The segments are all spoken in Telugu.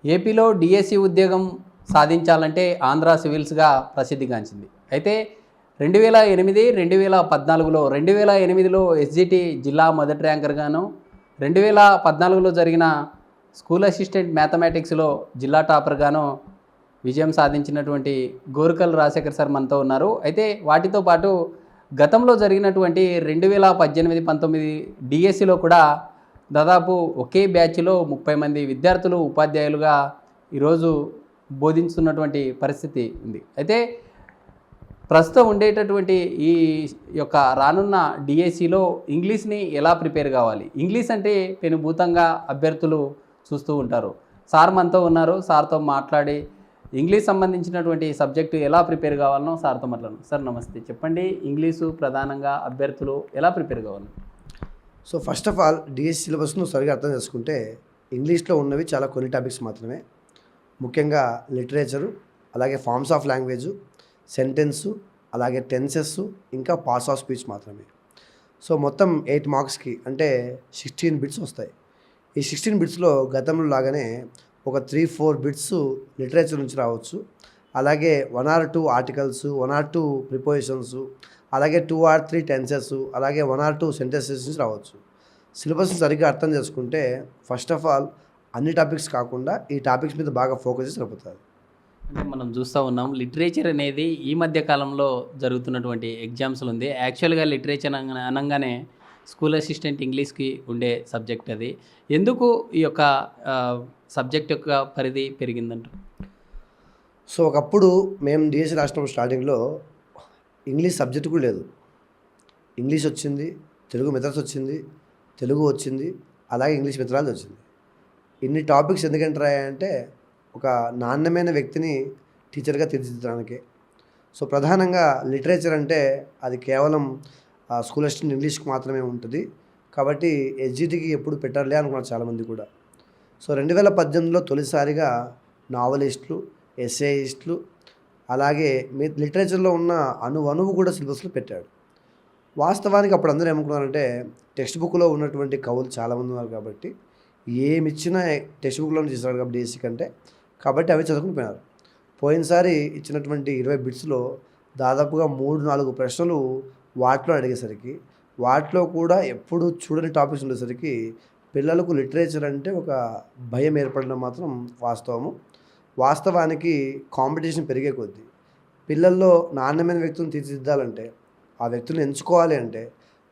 ఏపీలో డిఎస్సి ఉద్యోగం సాధించాలంటే ఆంధ్ర సివిల్స్గా ప్రసిద్ధిగాంచింది. అయితే 2008, 2014లో 2008లో ఎస్జిటి జిల్లా మొదటి ర్యాంకర్గాను, 2014లో జరిగిన స్కూల్ అసిస్టెంట్ మ్యాథమెటిక్స్లో జిల్లా టాపర్గాను విజయం సాధించినటువంటి గోరుకల్ రాజశేఖర్ సార్ మనతో ఉన్నారు. అయితే వాటితో పాటు గతంలో జరిగినటువంటి 2018, 19 డిఎస్సిలో కూడా దాదాపు ఒకే బ్యాచ్లో 30 మంది విద్యార్థులు ఉపాధ్యాయులుగా ఈరోజు బోధించుతున్నటువంటి పరిస్థితి ఉంది. అయితే ప్రస్తుతం ఉండేటటువంటి ఈ యొక్క రానున్న డిఎస్సిలో ఇంగ్లీష్ని ఎలా ప్రిపేర్ కావాలి, ఇంగ్లీష్ అంటే పెనుభూతంగా అభ్యర్థులు చూస్తూ ఉంటారు. సార్ మనతో ఉన్నారు. సార్తో మాట్లాడి ఇంగ్లీష్ సంబంధించినటువంటి సబ్జెక్టు ఎలా ప్రిపేర్ కావాలనో సార్తో మాట్లాడను. సార్ నమస్తే, చెప్పండి, ఇంగ్లీషు ప్రధానంగా అభ్యర్థులు ఎలా ప్రిపేర్ కావాలి? So first of all DSC సిలబస్ను సరిగా అర్థం చేసుకుంటే ఇంగ్లీష్లో ఉన్నవి చాలా కొన్ని టాపిక్స్ మాత్రమే, ముఖ్యంగా లిటరేచరు, అలాగే ఫార్మ్స్ ఆఫ్ లాంగ్వేజు, సెంటెన్సు, అలాగే టెన్సెస్, ఇంకా పాస్ ఆఫ్ స్పీచ్ మాత్రమే. సో మొత్తం 8 మార్క్స్కి అంటే 16 బిట్స్ వస్తాయి. ఈ 16 బిట్స్లో గతంలో లాగానే ఒక 3-4 బిట్స్ లిటరేచర్ నుంచి రావచ్చు, అలాగే 1 or 2 ఆర్టికల్స్, 1 or 2 ప్రిపోజిషన్స్, అలాగే 2 or 3 టెన్సెస్, అలాగే 1 or 2 సెంటెన్సెస్ నుంచి రావచ్చు. సిలబస్ని సరిగ్గా అర్థం చేసుకుంటే ఫస్ట్ ఆఫ్ ఆల్ అన్ని టాపిక్స్ కాకుండా ఈ టాపిక్స్ మీద బాగా ఫోకస్ చేసి సరిపోతుంది. అంటే మనం చూస్తూ ఉన్నాం, లిటరేచర్ అనేది ఈ మధ్య కాలంలో జరుగుతున్నటువంటి ఎగ్జామ్స్లో ఉంది. యాక్చువల్గా లిటరేచర్ అనగానే స్కూల్ అసిస్టెంట్ ఇంగ్లీష్కి ఉండే సబ్జెక్ట్ అది. ఎందుకు ఈ యొక్క సబ్జెక్ట్ యొక్క పరిధి పెరిగిందంటారు? సో ఒకప్పుడు మేము డిఎస్సి రాసినప్పుడు స్టార్టింగ్లో ఇంగ్లీష్ సబ్జెక్ట్ కూడా లేదు. ఇంగ్లీష్ వచ్చింది, తెలుగు మెథడ్స్ వచ్చింది, తెలుగు వచ్చింది, అలాగే ఇంగ్లీష్ మెథడాలజీ వచ్చింది. ఇన్ని టాపిక్స్ ఎందుకంటే రాయంటే ఒక నాణ్యమైన వ్యక్తిని టీచర్గా తీర్చిదిద్దడానికి. సో ప్రధానంగా లిటరేచర్ అంటే అది కేవలం స్కూల్ అసిస్టెంట్ ఇంగ్లీష్కి మాత్రమే ఉంటుంది. కాబట్టి ఎస్జిటికి ఎప్పుడు పెట్టారులే అనుకున్నారు చాలామంది కూడా. సో 2018లో తొలిసారిగా నావలిస్టులు, ఎస్సేయిస్టులు, అలాగే లిటరేచర్లో ఉన్న అణువు కూడా సిలబస్లో పెట్టాడు. వాస్తవానికి అప్పుడు అందరూ ఏమనుకున్నారంటే టెక్స్ట్ బుక్లో ఉన్నటువంటి కవులు చాలామంది ఉన్నారు కాబట్టి ఏమిచ్చినా టెక్స్ట్ బుక్లో చేశారు కాబట్టి డిఎస్సి కంటే, కాబట్టి అవి చదువుకుని పోయినారు. పోయినసారి ఇచ్చినటువంటి 20 బిట్స్లో దాదాపుగా 3-4 ప్రశ్నలు వాటిలో అడిగేసరికి, వాటిలో కూడా ఎప్పుడు చూడని టాపిక్స్ ఉండేసరికి పిల్లలకు లిటరేచర్ అంటే ఒక భయం ఏర్పడడం మాత్రం వాస్తవానికి కాంపిటీషన్ పెరిగే కొద్దీ పిల్లల్లో నాణ్యమైన వ్యక్తులను తీర్చిదిద్దాలంటే, ఆ వ్యక్తులను ఎంచుకోవాలి అంటే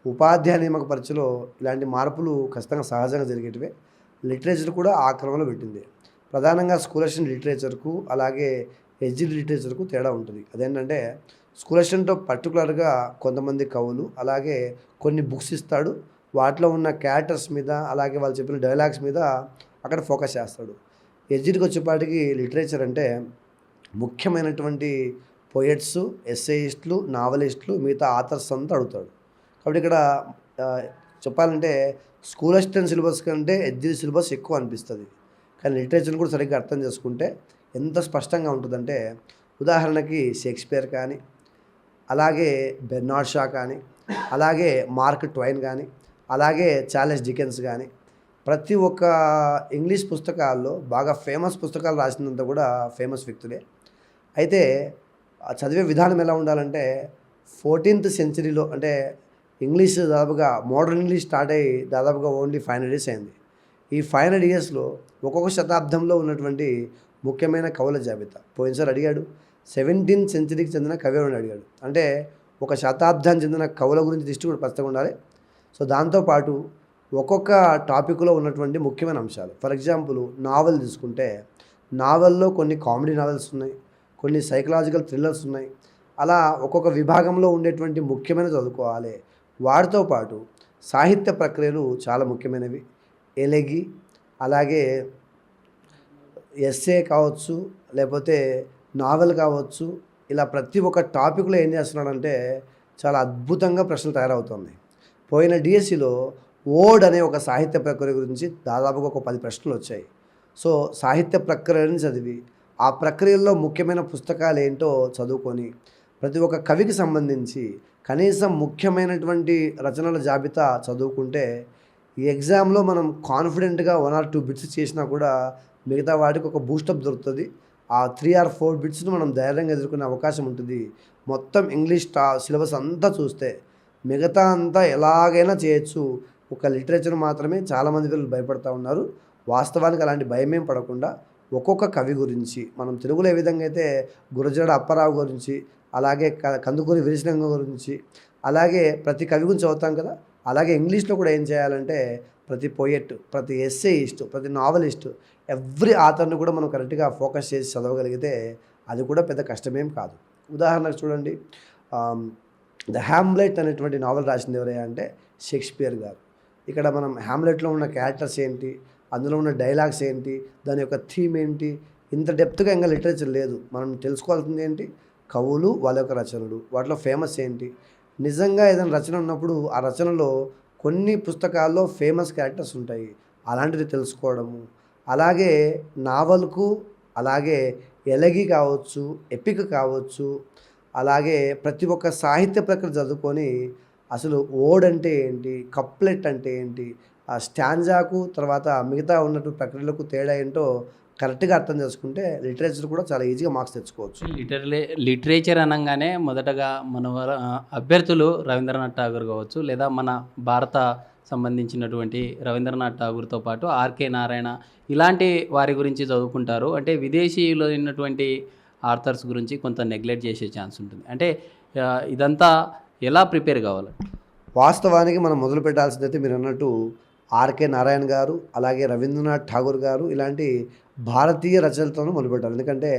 ఉపాధ్యాయ నియామక పరీక్షలో ఇలాంటి మార్పులు ఖచ్చితంగా సహజంగా జరిగేటివే. లిటరేచర్ కూడా ఆ క్రమంలో పెట్టింది. ప్రధానంగా స్కూల్ అసిస్టెంట్ లిటరేచర్కు అలాగే ఎస్జిటి లిటరేచర్కు తేడా ఉంటుంది. అదేంటంటే స్కూల్ అసిస్టెంట్లో పర్టికులర్గా కొంతమంది కవులు, అలాగే కొన్ని బుక్స్ ఇస్తాడు, వాటిలో ఉన్న క్యారెక్టర్స్ మీద, అలాగే వాళ్ళు చెప్పిన డైలాగ్స్ మీద అక్కడ ఫోకస్ చేస్తాడు. ఎస్జిటికి వచ్చేపాటికి లిటరేచర్ అంటే ముఖ్యమైనటువంటి పోయట్స్, ఎస్సేయిస్టులు, నావలిస్టులు, మిగతా ఆథర్స్ అంతా అడుగుతాడు. కాబట్టి ఇక్కడ చెప్పాలంటే స్కూల్ అసిస్టెంట్ సిలబస్ కంటే ఎస్జిటి సిలబస్ ఎక్కువ అనిపిస్తుంది. కానీ లిటరేచర్ని కూడా సరిగ్గా అర్థం చేసుకుంటే ఎంత స్పష్టంగా ఉంటుందంటే, ఉదాహరణకి షేక్స్పియర్ కానీ, అలాగే బెర్నార్డ్ షా కానీ, అలాగే మార్క్ ట్వైన్ కానీ, అలాగే చార్లెస్ డికెన్స్ కానీ, ప్రతి ఒక్క ఇంగ్లీష్ పుస్తకాల్లో బాగా ఫేమస్ పుస్తకాలు రాసినంత కూడా ఫేమస్ వ్యక్తులే. అయితే చదివే విధానం ఎలా ఉండాలంటే 14th centuryలో అంటే ఇంగ్లీష్ దాదాపుగా మోడర్న్ ఇంగ్లీష్ స్టార్ట్ అయ్యి దాదాపుగా ఓన్లీ 500 years అయింది. ఈ 500 yearsలో ఒక్కొక్క శతాబ్దంలో ఉన్నటువంటి ముఖ్యమైన కవుల జాబితా పోయినసారి అడిగాడు. 17th centuryకి చెందిన కవి అని అడిగాడు. అంటే ఒక శతాబ్దానికి చెందిన కవుల గురించి దృష్టి కూడా ప్రస్తుతం ఉండాలి. సో దాంతోపాటు ఒక్కొక్క టాపిక్లో ఉన్నటువంటి ముఖ్యమైన అంశాలు, ఫర్ ఎగ్జాంపుల్ నావల్ తీసుకుంటే నావల్లో కొన్ని కామెడీ నావెల్స్ ఉన్నాయి, కొన్ని సైకలాజికల్ థ్రిల్లర్స్ ఉన్నాయి. అలా ఒక్కొక్క విభాగంలో ఉండేటువంటి ముఖ్యమైన చదువుకోవాలి. వాటితో పాటు సాహిత్య ప్రక్రియలు చాలా ముఖ్యమైనవి. ఎలెగి, అలాగే ఎస్సే కావచ్చు, లేకపోతే నావెల్ కావచ్చు, ఇలా ప్రతి ఒక్క టాపిక్లో ఏం చేస్తున్నాడంటే చాలా అద్భుతంగా ప్రశ్నలు తయారవుతుంది. పోయిన డిఎస్సిలో ఓడ్ అనే ఒక సాహిత్య ప్రక్రియ గురించి దాదాపుగా ఒక 10 ప్రశ్నలు వచ్చాయి. సో సాహిత్య ప్రక్రియని చదివి ఆ ప్రక్రియల్లో ముఖ్యమైన పుస్తకాలు ఏంటో చదువుకొని ప్రతి ఒక్క కవికి సంబంధించి కనీసం ముఖ్యమైనటువంటి రచనల జాబితా చదువుకుంటే ఈ ఎగ్జామ్లో మనం కాన్ఫిడెంట్గా 1 or 2 బిట్స్ చేసినా కూడా మిగతా వాటికి ఒక బూస్టప్ దొరుకుతుంది. ఆ 3 or 4 బిట్స్ను మనం ధైర్యంగా ఎదుర్కొనే అవకాశం ఉంటుంది. మొత్తం ఇంగ్లీష్ సిలబస్ అంతా చూస్తే మిగతా అంతా ఎలాగైనా చేయొచ్చు. ఒక లిటరేచర్ మాత్రమే చాలామంది పిల్లలు భయపడతా ఉన్నారు. వాస్తవానికి అలాంటి భయమేం పడకుండా ఒక్కొక్క కవి గురించి మనం తెలుగులో ఏ విధంగా అయితే గురజాడ అప్పారావు గురించి, అలాగే కందుకూరి వీరేశలింగం గురించి, అలాగే ప్రతి కవి గురించి చదువుతాం కదా, అలాగే ఇంగ్లీష్లో కూడా ఏం చేయాలంటే ప్రతి పోయెట్, ప్రతి ఎస్సేయిస్ట్, ప్రతి నావలిస్ట్, ఎవ్రీ ఆథర్ని కూడా మనం కరెక్ట్గా ఫోకస్ చేసి చదవగలిగితే అది కూడా పెద్ద కష్టమేం కాదు. ఉదాహరణకు చూడండి, ద హ్యామ్లెట్ అనేటువంటి నావల్ రాసింది ఎవరయ్యా అంటే షేక్స్పియర్ గారు. ఇక్కడ మనం హ్యామ్లెట్లో ఉన్న క్యారెక్టర్స్ ఏంటి, అందులో ఉన్న డైలాగ్స్ ఏంటి, దాని యొక్క థీమ్ ఏంటి, ఇంత డెప్త్గా ఇంకా లిటరేచర్ లేదు. మనం తెలుసుకోవాల్సింది ఏంటి, కవులు, వాళ్ళ యొక్క రచనలు, వాటిలో ఫేమస్ ఏంటి. నిజంగా ఏదైనా రచన ఉన్నప్పుడు ఆ రచనలో కొన్ని పుస్తకాల్లో ఫేమస్ క్యారెక్టర్స్ ఉంటాయి, అలాంటివి తెలుసుకోవడము. అలాగే నావల్కు, అలాగే ఎలగి కావచ్చు, ఎపిక్ కావచ్చు, అలాగే ప్రతి ఒక్క సాహిత్య ప్రక్రియ చదువుకొని అసలు ఓడ్ అంటే ఏంటి, కప్లెట్ అంటే ఏంటి, ఆ స్టాంజాకు తర్వాత మిగతా ఉన్నట్టు ప్రక్రియలకు తేడా ఏంటో కరెక్ట్గా అర్థం చేసుకుంటే లిటరేచర్ కూడా చాలా ఈజీగా మార్క్స్ తెచ్చుకోవచ్చు. లిటరేచర్ అనగానే మొదటగా మన అభ్యర్థులు రవీంద్రనాథ్ ఠాగూర్ కావచ్చు, లేదా మన భారత సంబంధించినటువంటి రవీంద్రనాథ్ ఠాగూర్తో పాటు ఆర్కే నారాయణ ఇలాంటి వారి గురించి చదువుకుంటారు. అంటే విదేశీయులు అయినటువంటి ఆర్థర్స్ గురించి కొంత నెగ్లెక్ట్ చేసే ఛాన్స్ ఉంటుంది. అంటే ఇదంతా ఎలా ప్రిపేర్ కావాలి? వాస్తవానికి మనం మొదలు పెట్టాల్సిందైతే మీరు అన్నట్టు ఆర్కే నారాయణ గారు, అలాగే రవీంద్రనాథ్ ఠాగూర్ గారు ఇలాంటి భారతీయ రచనలతోనూ మొదలుపెట్టాలి. ఎందుకంటే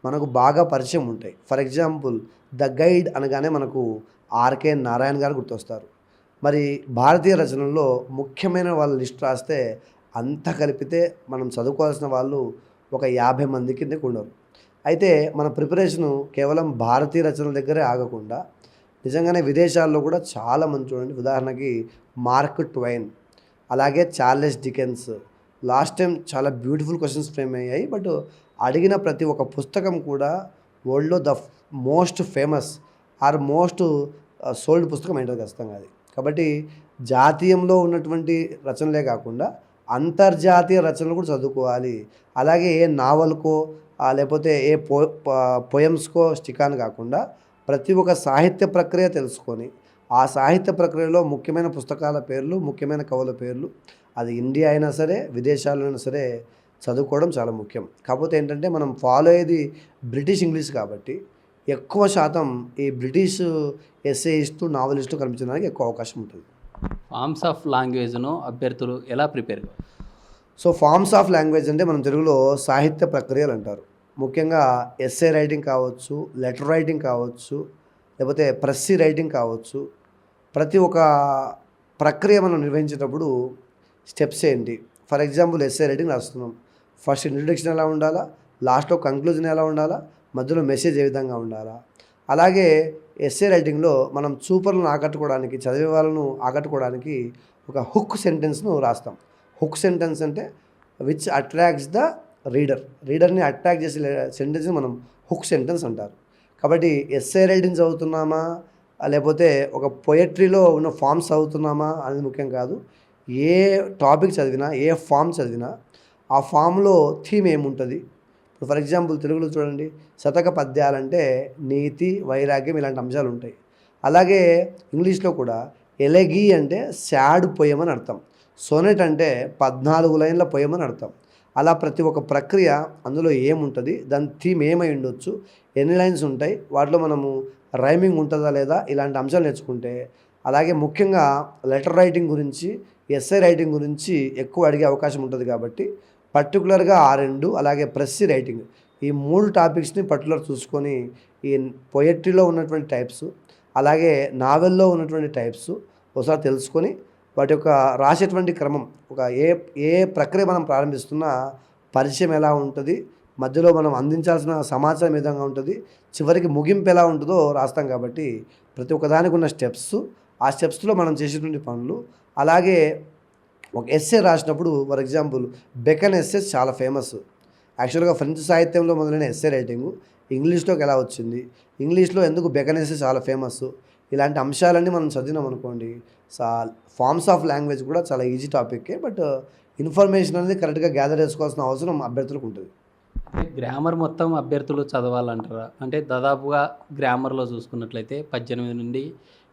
మనకు బాగా పరిచయం ఉంటాయి. ఫర్ ఎగ్జాంపుల్ ద గైడ్ అనగానే మనకు ఆర్కే నారాయణ గారు గుర్తొస్తారు. మరి భారతీయ రచనల్లో ముఖ్యమైన వాళ్ళ లిస్ట్ రాస్తే అంతా కలిపితే మనం చదువుకోవాల్సిన వాళ్ళు ఒక 50 మంది కిందకు ఉండరు. అయితే మన ప్రిపరేషను కేవలం భారతీయ రచనల దగ్గరే ఆగకుండా నిజంగానే విదేశాల్లో కూడా చాలామంది చూడండి. ఉదాహరణకి మార్క్ ట్వైన్, అలాగే చార్లెస్ డికెన్స్. లాస్ట్ టైం చాలా బ్యూటిఫుల్ క్వశ్చన్స్ ఫ్రేమ్ అయ్యాయి. బట్ అడిగిన ప్రతి ఒక్క పుస్తకం కూడా వరల్డ్లో the most famous are most sold పుస్తకం ఏంటో ఖచ్చితంగా అది. కాబట్టి జాతీయంలో ఉన్నటువంటి రచనలే కాకుండా అంతర్జాతీయ రచనలు కూడా చదువుకోవాలి. అలాగే ఏ నావల్కో లేకపోతే ఏ పోయమ్స్కో స్టికాన్ కాకుండా ప్రతి ఒక్క సాహిత్య ప్రక్రియ తెలుసుకొని ఆ సాహిత్య ప్రక్రియలో ముఖ్యమైన పుస్తకాల పేర్లు, ముఖ్యమైన కవుల పేర్లు, అది ఇండియా అయినా సరే విదేశాల్లో అయినా సరే చదువుకోవడం చాలా ముఖ్యం. కాకపోతే ఏంటంటే మనం ఫాలో అయ్యేది బ్రిటిష్ ఇంగ్లీష్ కాబట్టి ఎక్కువ శాతం ఈ బ్రిటిష్ ఎస్సేయిస్టు, నావలిస్టు కనిపించడానికి ఎక్కువ అవకాశం ఉంటుంది. ఫార్మ్స్ ఆఫ్ లాంగ్వేజ్ను అభ్యర్థులు ఎలా ప్రిపేర్ కావాలి? సో ఫార్మ్స్ ఆఫ్ లాంగ్వేజ్ అంటే మనం తెలుగులో సాహిత్య ప్రక్రియలు అంటారు. ముఖ్యంగా ఎస్సే రైటింగ్ కావచ్చు, లెటర్ రైటింగ్ కావచ్చు, లేకపోతే ప్రెస్సీ రైటింగ్ కావచ్చు. ప్రతి ఒక్క ప్రక్రియ మనం నిర్వహించేటప్పుడు స్టెప్స్ ఏంటి. ఫర్ ఎగ్జాంపుల్ ఎస్సే రైటింగ్ రాస్తున్నాం. ఫస్ట్ ఇంట్రడక్షన్ ఎలా ఉండాలా, లాస్ట్లో కంక్లూజన్ ఎలా ఉండాలా, మధ్యలో మెసేజ్ ఏ విధంగా ఉండాలా. అలాగే ఎస్సే రైటింగ్లో మనం చూపర్లను ఆకట్టుకోవడానికి, చదివే వాళ్ళను ఆకట్టుకోవడానికి ఒక హుక్ సెంటెన్స్ను రాస్తాం. హుక్ సెంటెన్స్ అంటే విచ్ అట్రాక్ట్స్ ద రీడర్ని అట్రాక్ట్ చేసే సెంటెన్స్ని మనం హుక్ సెంటెన్స్ అంటారు. కాబట్టి ఎస్సే రైటింగ్ చదువుతున్నామా లేకపోతే ఒక పొయట్రీలో ఉన్న ఫామ్స్ చదువుతున్నామా అనేది ముఖ్యం కాదు. ఏ టాపిక్ చదివినా, ఏ ఫామ్ చదివినా ఆ ఫామ్లో థీమ్ ఏముంటుంది. ఇప్పుడు ఫర్ ఎగ్జాంపుల్ తెలుగులో చూడండి, శతక పద్యాలంటే నీతి, వైరాగ్యం ఇలాంటి అంశాలు ఉంటాయి. అలాగే ఇంగ్లీష్లో కూడా ఎలెగీ అంటే సాడ్ పొయం అని అర్థం, సోనెట్ అంటే 14 లైన్ల పొయం అని అర్థం. అలా ప్రతి ఒక్క ప్రక్రియ అందులో ఏముంటుంది, దాని థీమ్ ఏమై ఉండొచ్చు, ఎన్ని లైన్స్ ఉంటాయి, వాటిలో మనము రైమింగ్ ఉంటుందా లేదా, ఇలాంటి అంశాలు నేర్చుకుంటే. అలాగే ముఖ్యంగా లెటర్ రైటింగ్ గురించి, ఎస్సే రైటింగ్ గురించి ఎక్కువ అడిగే అవకాశం ఉంటుంది. కాబట్టి పర్టికులర్గా ఆ రెండు, అలాగే ప్రెస్సీ రైటింగ్, ఈ 3 టాపిక్స్ని పర్టికులర్ చూసుకొని ఈ పొయట్రీలో ఉన్నటువంటి టైప్స్, అలాగే నావెల్లో ఉన్నటువంటి టైప్స్ ఒకసారి తెలుసుకొని వాటి యొక్క రాసేటువంటి క్రమం, ఒక ఏ ప్రక్రియ మనం ప్రారంభిస్తున్నా పరిచయం ఎలా ఉంటుంది, మధ్యలో మనం అందించాల్సిన సమాచారం ఏ విధంగా ఉంటుంది, చివరికి ముగింపు ఎలా ఉంటుందో రాస్తాం. కాబట్టి ప్రతి ఒక్కదానికి ఉన్న స్టెప్స్, ఆ స్టెప్స్లో మనం చేసేటువంటి పనులు. అలాగే ఒక ఎస్సే రాసినప్పుడు ఫర్ ఎగ్జాంపుల్ బెకన్ ఎస్సేస్ చాలా ఫేమస్. యాక్చువల్గా ఫ్రెంచ్ సాహిత్యంలో మొదలైన ఎస్సే రైటింగు ఇంగ్లీష్లోకి ఎలా వచ్చింది, ఇంగ్లీష్లో ఎందుకు బెకన్ ఎస్సే చాలా ఫేమస్, ఇలాంటి అంశాలన్నీ మనం చదివినాం అనుకోండి. ఫార్మ్స్ ఆఫ్ లాంగ్వేజ్ కూడా చాలా ఈజీ టాపిక్కే. బట్ ఇన్ఫర్మేషన్ అనేది కరెక్ట్గా గ్యాదర్ చేసుకోవాల్సిన అవసరం అభ్యర్థులకు ఉంటుంది. అంటే గ్రామర్ మొత్తం అభ్యర్థులు చదవాలంటారా? అంటే దాదాపుగా గ్రామర్‌లో చూసుకున్నట్లయితే 18 నుండి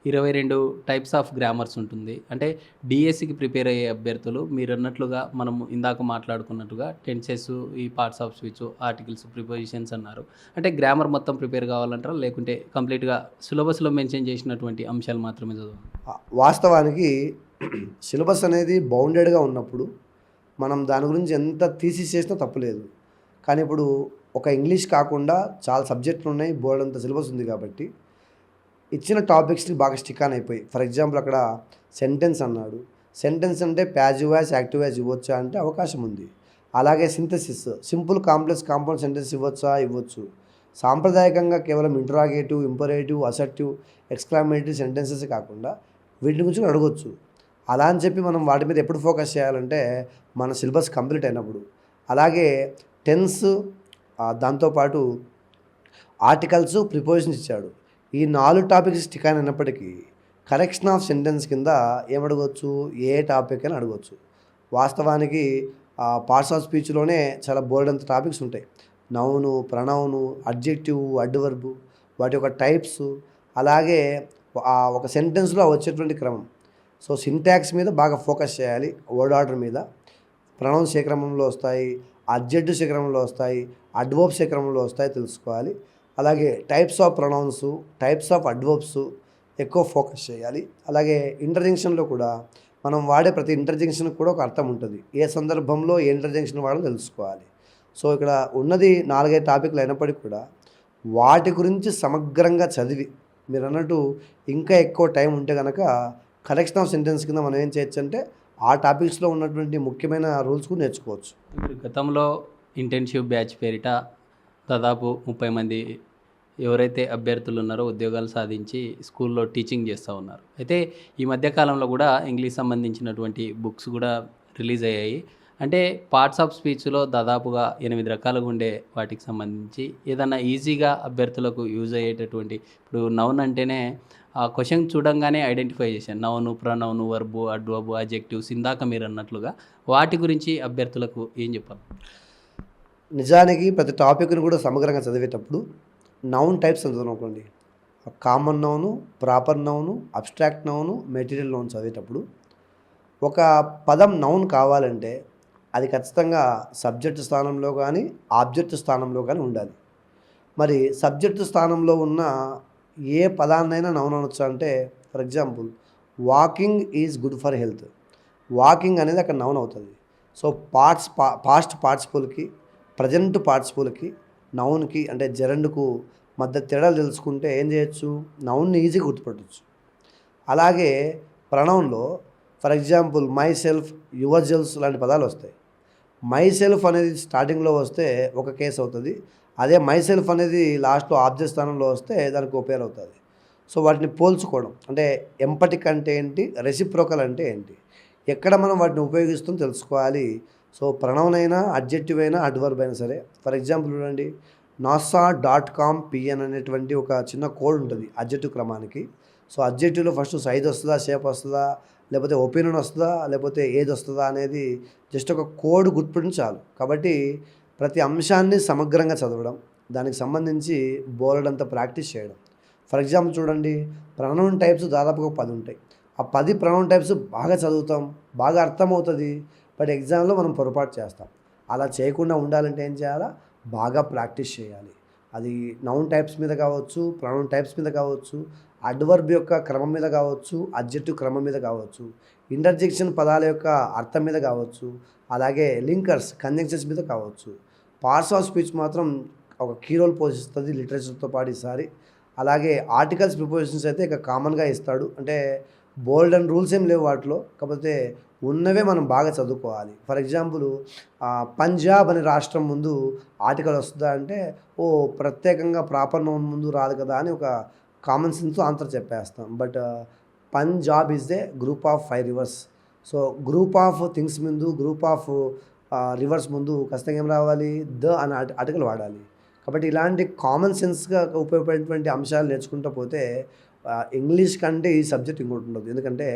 22 టైప్స్ ఆఫ్ గ్రామర్స్ ఉంటుంది. అంటే డీఎస్సీకి ప్రిపేర్ అయ్యే అభ్యర్థులు మీరన్నట్లుగా మనం ఇందాక మాట్లాడుకున్నట్టుగా టెన్సెస్, ఈ parts of speech, articles, prepositions అన్నారు. అంటే గ్రామర్ మొత్తం ప్రిపేర్ కావాలంటారా? లేకుంటే కంప్లీట్‌గా సిలబస్‌లో మెన్షన్ చేసినటువంటి అంశాలు మాత్రమే చదవాలా? వాస్తవానికి సిలబస్ అనేది బౌండెడ్గా ఉన్నప్పుడు మనం దాని గురించి ఎంత థీసిస్ చేసినా తప్పులేదు. కానీ ఇప్పుడు ఒక ఇంగ్లీష్ కాకుండా చాలా సబ్జెక్టులు ఉన్నాయి, బోర్డంత సిలబస్ ఉంది కాబట్టి ఇచ్చిన టాపిక్స్ని బాగా స్టిక్ ఆన్ అయిపోయి. ఫర్ ఎగ్జాంపుల్ అక్కడ సెంటెన్స్ అన్నాడు. సెంటెన్స్ అంటే ప్యాసివ్ వాయిస్, యాక్టివ్ వాయిస్ ఇవ్వచ్చా అంటే అవకాశం ఉంది. అలాగే synthesis, simple complex compound sentence ఇవ్వచ్చా? ఇవ్వచ్చు. సాంప్రదాయకంగా కేవలం interrogative, imperative, assertive, exclamatory sentences కాకుండా వీటి గురించి కూడా అడగొచ్చు. అలా అని చెప్పి మనం వాటి మీద ఎప్పుడు ఫోకస్ చేయాలంటే మన సిలబస్ కంప్లీట్ అయినప్పుడు. అలాగే టెన్స్, దాంతోపాటు ఆర్టికల్స్, ప్రిపోజిషన్స్ ఇచ్చాడు. ఈ 4 టాపిక్స్ స్టిక్ అయినప్పటికీ కరెక్షన్ ఆఫ్ సెంటెన్స్ కింద ఏమడగవచ్చు? ఏ టాపిక్ అని అడగవచ్చు. వాస్తవానికి పార్ట్స్ ఆఫ్ స్పీచ్లోనే చాలా బోల్డంత టాపిక్స్ ఉంటాయి. నౌను, ప్రొనౌను, అడ్జెక్టివ్, అడ్వర్బ్, వాటి యొక్క టైప్స్, అలాగే ఒక సెంటెన్స్లో వచ్చేటువంటి క్రమం. సో సింటాక్స్ మీద బాగా ఫోకస్ చేయాలి, వర్డ్ ఆర్డర్ మీద. ప్రొనౌన్స్ ఏ క్రమంలో వస్తాయి, అడ్జెక్టివ్స్ ఏ క్రమంలో వస్తాయి, అడ్వర్బ్స్ ఏ క్రమంలో వస్తాయి తెలుసుకోవాలి. అలాగే types of pronouns, types of adverbs ఎక్కువ ఫోకస్ చేయాలి. అలాగే ఇంటర్జెక్షన్లో కూడా మనం వాడే ప్రతి ఇంటర్జెక్షన్కి కూడా ఒక అర్థం ఉంటుంది. ఏ సందర్భంలో ఏ ఇంటర్జెక్షన్ వాడో తెలుసుకోవాలి. సో ఇక్కడ ఉన్నది 4-5 టాపిక్లు అయినప్పటికీ కూడా వాటి గురించి సమగ్రంగా చదివి మీరు అన్నట్టు ఇంకా ఎక్కువ టైం ఉంటే కనుక కరెక్షన్ ఆఫ్ సెంటెన్స్ కింద మనం ఏం చేయొచ్చు అంటే ఆ టాపిక్స్లో ఉన్నటువంటి ముఖ్యమైన రూల్స్ కూడా నేర్చుకోవచ్చు. మీరు గతంలో ఇంటర్న్షిప్ బ్యాచ్ పేరిట దాదాపు 30 మంది ఎవరైతే అభ్యర్థులు ఉన్నారో ఉద్యోగాలు సాధించి స్కూల్లో టీచింగ్ చేస్తూ ఉన్నారు. అయితే ఈ మధ్యకాలంలో కూడా ఇంగ్లీష్ సంబంధించినటువంటి బుక్స్ కూడా రిలీజ్ అయ్యాయి. అంటే పార్ట్స్ ఆఫ్ స్పీచ్లో దాదాపుగా 8 రకాలుగా ఉండే వాటికి సంబంధించి ఏదన్నా ఈజీగా అభ్యర్థులకు యూజ్ అయ్యేటటువంటి, ఇప్పుడు నౌన్ అంటేనే ఆ క్వశ్చన్ చూడంగానే ఐడెంటిఫై చేశాను. Noun, pronoun, verb, adverb, adjectives ఇందాక మీరు అన్నట్లుగా వాటి గురించి అభ్యర్థులకు ఏం చెప్పాలి? నిజానికి ప్రతి టాపిక్ను కూడా సమగ్రంగా చదివేటప్పుడు నౌన్ టైప్స్ చదువుకోండి. Common noun, proper noun, abstract noun, material noun చదివేటప్పుడు ఒక పదం నౌన్ కావాలంటే అది ఖచ్చితంగా సబ్జెక్టు స్థానంలో కానీ ఆబ్జెక్ట్ స్థానంలో కానీ ఉండాలి. మరి సబ్జెక్టు స్థానంలో ఉన్న ఏ పదాన్నైనా నౌన్ అనొచ్చు అంటే for example walking is good for health. Walking అనేది అక్కడ నౌన్ అవుతుంది. సో పాస్ట్ పార్టిసిపుల్కి, ప్రజెంట్ పార్టిసిపుల్కి, నౌన్కి అంటే జెరండ్కు మధ్య తేడాలు తెలుసుకుంటే ఏం చేయొచ్చు? నౌన్ని ఈజీగా గుర్తుపట్టవచ్చు. అలాగే ప్రొనౌన్లో for example myself, yourself లాంటి పదాలు వస్తాయి. మై సెల్ఫ్ అనేది స్టార్టింగ్లో వస్తే ఒక కేసు అవుతుంది. అదే మై సెల్ఫ్ అనేది లాస్ట్లో ఆబ్జెక్ట్ స్థానంలో వస్తే దానికి ఒక పేరు అవుతుంది. సో వాటిని పోల్చుకోవడం అంటే ఎంపటిక్ అంటే ఏంటి, రెసిప్రోకల్ అంటే ఏంటి, ఎక్కడ మనం వాటిని ఉపయోగిస్తాం తెలుసుకోవాలి. సో ప్రొనౌన్ అయినా, అడ్జెక్టివ్ అయినా, అడ్వర్బ్ అయినా సరే. ఫర్ ఎగ్జాంపుల్ చూడండి, NASA.com.pn అనేటువంటి ఒక చిన్న కోడ్ ఉంటుంది అడ్జెక్టివ్ క్రమానికి. సో అడ్జెక్టివ్లో ఫస్ట్ సైజ్ వస్తుందా, షేప్ వస్తుందా, లేకపోతే ఒపీనియన్ వస్తుందా, లేకపోతే ఏది వస్తుందా అనేది జస్ట్ ఒక కోడ్ గుర్తుపడిన చాలు. కాబట్టి ప్రతి అంశాన్ని సమగ్రంగా చదవడం, దానికి సంబంధించి బోలెడంత ప్రాక్టీస్ చేయడం. ఫర్ ఎగ్జాంపుల్ చూడండి, ప్రొనౌన్ టైప్స్ దాదాపుగా 10 ఉంటాయి. ఆ 10 ప్రొనౌన్ టైప్స్ బాగా చదువుతాం, బాగా అర్థమవుతుంది. బట్ ఎగ్జామ్లో మనం పొరపాటు చేస్తాం. అలా చేయకుండా ఉండాలంటే ఏం చేయాలా? బాగా ప్రాక్టీస్ చేయాలి. అది నౌన్ టైప్స్ మీద కావచ్చు, ప్రొనౌన్ టైప్స్ మీద కావచ్చు, అడ్వర్బ్ యొక్క క్రమం మీద కావచ్చు, అడ్జెక్టివ్ క్రమం మీద కావచ్చు, ఇంటర్జెక్షన్ పదాల యొక్క అర్థం మీద కావచ్చు, అలాగే లింకర్స్, కంజంక్షన్స్ మీద కావచ్చు. పార్ట్స్ ఆఫ్ స్పీచ్ మాత్రం ఒక కీ రోల్ పోషిస్తుంది లిటరేచర్తో పాటు ఈసారి. అలాగే ఆర్టికల్స్, ప్రిపోజిషన్స్ అయితే ఇక కామన్గా ఇస్తాడు. అంటే బోల్డ్ అండ్ రూల్స్ ఏం లేవు వాటిలో, కాకపోతే ఉన్నవే మనం బాగా చదువుకోవాలి. ఫర్ ఎగ్జాంపుల్ పంజాబ్ అనే రాష్ట్రం ముందు ఆర్టికల్ వస్తుందా అంటే ప్రత్యేకంగా ప్రాపర్ నౌన్ ముందు రాదు కదా అని ఒక కామన్ సెన్స్తో ఆన్సర్ చెప్పేస్తాం. But Punjab is the group of 5 rivers. So group of things ముందు, గ్రూప్ ఆఫ్ రివర్స్ ముందు ఖచ్చితంగా ఏం రావాలి? ద అనే ఆర్టికల్ వాడాలి. కాబట్టి ఇలాంటి కామన్ సెన్స్గా ఉపయోగపడేటువంటి అంశాలు నేర్చుకుంటూ పోతే ఇంగ్లీష్ కంటే ఈ సబ్జెక్ట్ ఇంకోటి ఉండదు. ఎందుకంటే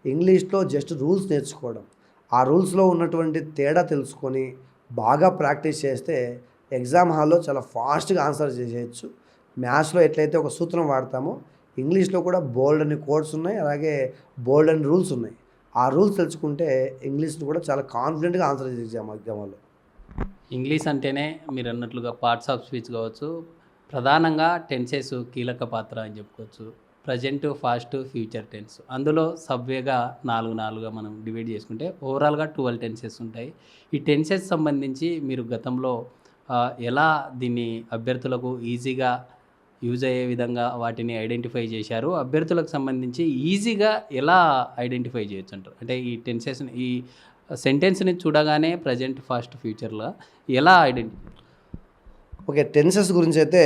ఇంగ్లీష్లో జస్ట్ రూల్స్ నేర్చుకోవడం, ఆ రూల్స్లో ఉన్నటువంటి తేడా తెలుసుకొని బాగా ప్రాక్టీస్ చేస్తే ఎగ్జామ్ హాల్లో చాలా ఫాస్ట్గా ఆన్సర్ చేసేయచ్చు. మ్యాథ్స్లో ఎట్లయితే ఒక సూత్రం వాడతామో ఇంగ్లీష్లో కూడా బోల్డ్ అని కోడ్స్ ఉన్నాయి, అలాగే బోల్డ్ అని రూల్స్ ఉన్నాయి. ఆ రూల్స్ తెలుసుకుంటే ఇంగ్లీష్ని కూడా చాలా కాన్ఫిడెంట్గా ఆన్సర్ చేసే ఎగ్జామ్ హాల్లో. ఇంగ్లీష్ అంటేనే మీరు అన్నట్లుగా పార్ట్స్ ఆఫ్ స్పీచ్ కావచ్చు, ప్రధానంగా టెన్సెస్ కీలక పాత్ర అని చెప్పుకోవచ్చు. Present, past, future tense. అందులో సబ్వేగా 4 మనం డివైడ్ చేసుకుంటే ఓవరాల్గా 12 టెన్సెస్ ఉంటాయి. ఈ టెన్సెస్ సంబంధించి మీరు గతంలో ఎలా దీన్ని అభ్యర్థులకు ఈజీగా యూజ్ అయ్యే విధంగా వాటిని ఐడెంటిఫై చేశారు, అభ్యర్థులకు సంబంధించి ఈజీగా ఎలా ఐడెంటిఫై చేయొచ్చు అంటారు? అంటే ఈ టెన్సెస్ని, ఈ సెంటెన్స్ని చూడగానే ప్రజెంట్, ఫాస్ట్, ఫ్యూచర్లో ఎలా ఐడెంటిఫై? ఓకే, టెన్సెస్ గురించి అయితే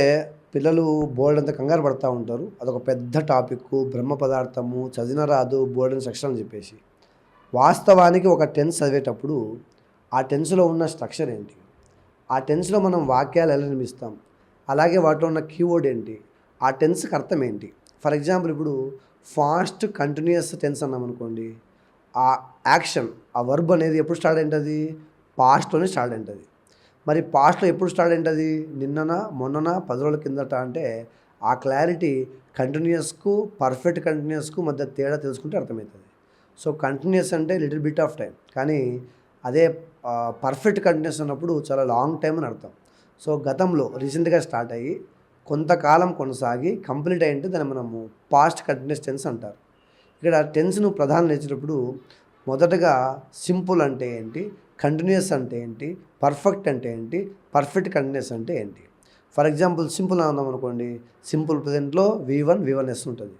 పిల్లలు బోల్డ్ అంతా కంగారు పడుతూ ఉంటారు. అదొక పెద్ద టాపిక్, బ్రహ్మ పదార్థము, చదివిన రాదు బోల్డ్ అని సెక్షన్ అని చెప్పేసి. వాస్తవానికి ఒక టెన్స్ చదివేటప్పుడు ఆ టెన్స్లో ఉన్న స్ట్రక్చర్ ఏంటి, ఆ టెన్స్లో మనం వాక్యాలు ఎలా నిర్మిస్తాం, అలాగే వాటిలో ఉన్న కీవర్డ్ ఏంటి, ఆ టెన్స్కి అర్థం ఏంటి. ఫర్ ఎగ్జాంపుల్ ఇప్పుడు ఫాస్ట్ కంటిన్యూస్ టెన్స్ అన్నాం అనుకోండి, ఆ యాక్షన్, ఆ వర్బ్ అనేది ఎప్పుడు స్టార్ట్ అయింటుంది, పాస్ట్లోనే స్టార్ట్ అయింటుంది. మరి పాస్ట్లో ఎప్పుడు స్టార్ట్ అయింటుంది, నిన్ననా మొన్ననా 10 రోజుల కిందట అంటే ఆ క్లారిటీ కంటిన్యూస్కు పర్ఫెక్ట్ కంటిన్యూస్కు మధ్య తేడా తెలుసుకుంటే అర్థమవుతుంది. సో కంటిన్యూస్ అంటే లిటిల్ బిట్ ఆఫ్ టైం, కానీ అదే పర్ఫెక్ట్ కంటిన్యూస్ అన్నప్పుడు చాలా లాంగ్ టైం అని అర్థం. సో గతంలో రీసెంట్గా స్టార్ట్ అయ్యి కొంతకాలం కొనసాగి కంప్లీట్ అయ్యింటే దాన్ని మనము పాస్ట్ కంటిన్యూస్ టెన్స్ అంటారు. ఇక్కడ టెన్స్ను ప్రధానం నేర్చేటప్పుడు మొదటగా సింపుల్ అంటే ఏంటి, కంటిన్యూస్ అంటే ఏంటి, పర్ఫెక్ట్ అంటే ఏంటి, పర్ఫెక్ట్ కంటిన్యూస్ అంటే ఏంటి. ఫర్ ఎగ్జాంపుల్ సింపుల్ అన్నాం అనుకోండి, సింపుల్ ప్రజెంట్లో V1 V1S ఉంటుంది,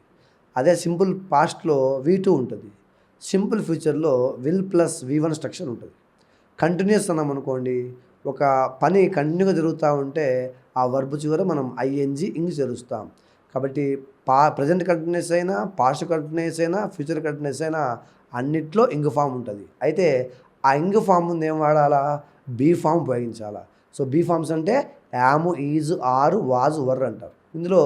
అదే సింపుల్ పాస్ట్లో V2 ఉంటుంది, సింపుల్ ఫ్యూచర్లో విల్ ప్లస్ V1 స్ట్రక్చర్ ఉంటుంది. కంటిన్యూస్ అన్నాం అనుకోండి, ఒక పని కంటిన్యూగా జరుగుతూ ఉంటే ఆ వర్బ్ చివర మనం ఇంగ్ చేరుస్తాం. కాబట్టి ప్రజెంట్ కంటిన్యూస్ అయినా, పాస్ట్ కంటిన్యూస్ అయినా, ఫ్యూచర్ కంటిన్యూస్ అయినా అన్నిట్లో ఇంగ్ ఫామ్ ఉంటుంది. అయితే ఆ ఇంగ్ ఫామ్ ముందు ఏం వాడాలా, బీ ఫామ్ ఉపయోగించాలా. సో బీ ఫామ్స్ అంటే am, is, are, was, were అంటారు. ఇందులో